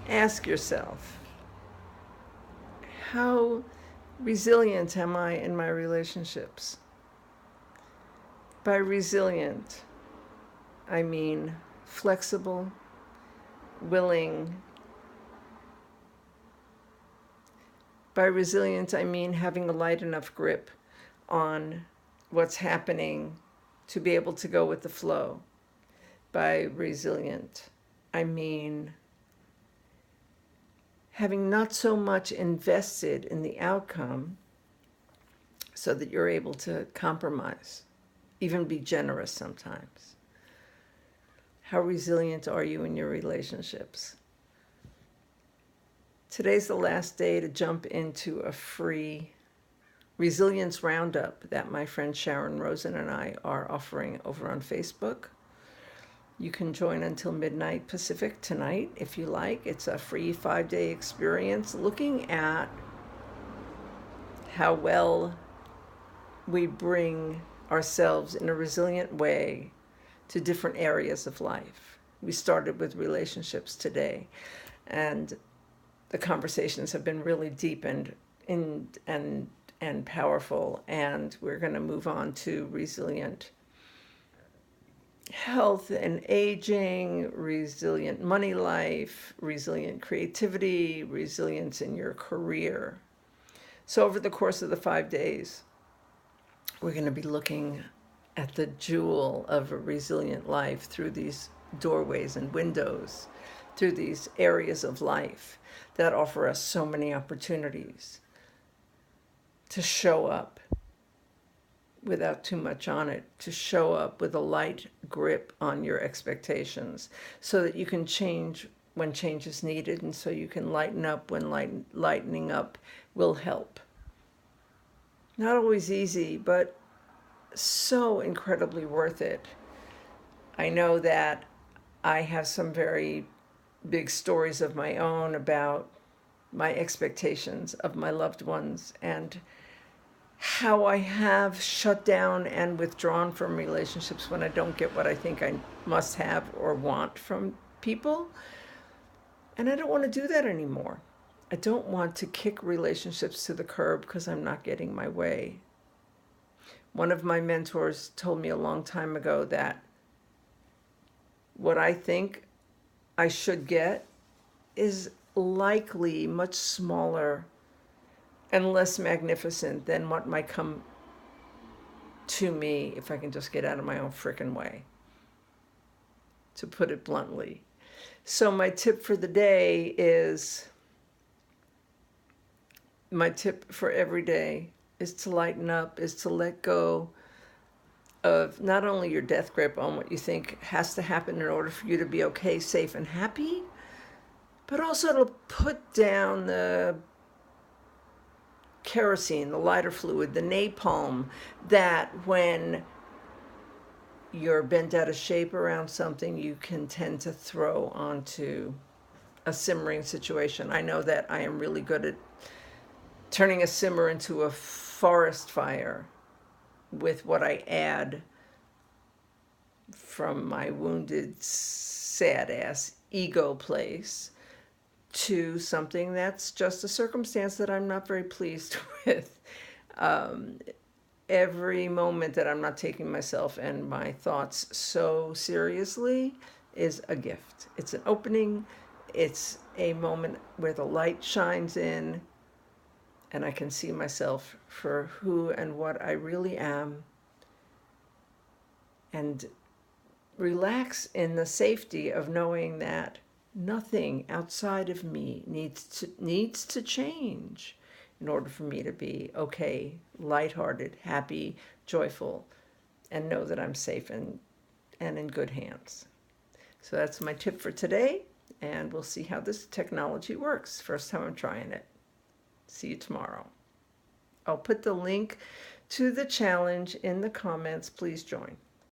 Ask yourself, how resilient am I in my relationships? By resilient, I mean flexible, willing. By resilient, I mean having a light enough grip on what's happening to be able to go with the flow. By resilient, I mean having not so much invested in the outcome so that you're able to compromise, even be generous sometimes. How resilient are you in your relationships? Today's the last day to jump into a free resilience roundup that my friend Sharon Rosen and I are offering over on Facebook. You can join until midnight Pacific tonight if you like. It's a free 5-day experience looking at how well we bring ourselves in a resilient way to different areas of life. We started with relationships today, and the conversations have been really deep and powerful, and we're going to move on to resilient health and aging, resilient money life, resilient creativity, resilience in your career. So over the course of the 5 days, we're going to be looking at the jewel of a resilient life through these doorways and windows, through these areas of life that offer us so many opportunities to show up without too much on it, to show up with a light grip on your expectations so that you can change when change is needed, and so you can lighten up when lightening up will help. Not always easy, but so incredibly worth it. I know that I have some very big stories of my own about my expectations of my loved ones and how I have shut down and withdrawn from relationships when I don't get what I think I must have or want from people. And I don't want to do that anymore. I don't want to kick relationships to the curb because I'm not getting my way. One of my mentors told me a long time ago that what I think I should get is likely much smaller and less magnificent than what might come to me if I can just get out of my own frickin' way, to put it bluntly. So my tip for the day is, my tip for every day is to lighten up, is to let go of not only your death grip on what you think has to happen in order for you to be okay, safe, and happy, but also to put down the kerosene, the lighter fluid, the napalm, that when you're bent out of shape around something, you can tend to throw onto a simmering situation. I know that I am really good at turning a simmer into a forest fire with what I add from my wounded, sad ass ego place to something that's just a circumstance that I'm not very pleased with. Every moment that I'm not taking myself and my thoughts so seriously is a gift. It's an opening. It's a moment where the light shines in and I can see myself for who and what I really am, and relax in the safety of knowing that nothing outside of me needs to change in order for me to be okay, lighthearted, happy, joyful, and know that I'm safe and in good hands. So that's my tip for today, and we'll see how this technology works. First time I'm trying it. See you tomorrow. I'll put the link to the challenge in the comments. Please join.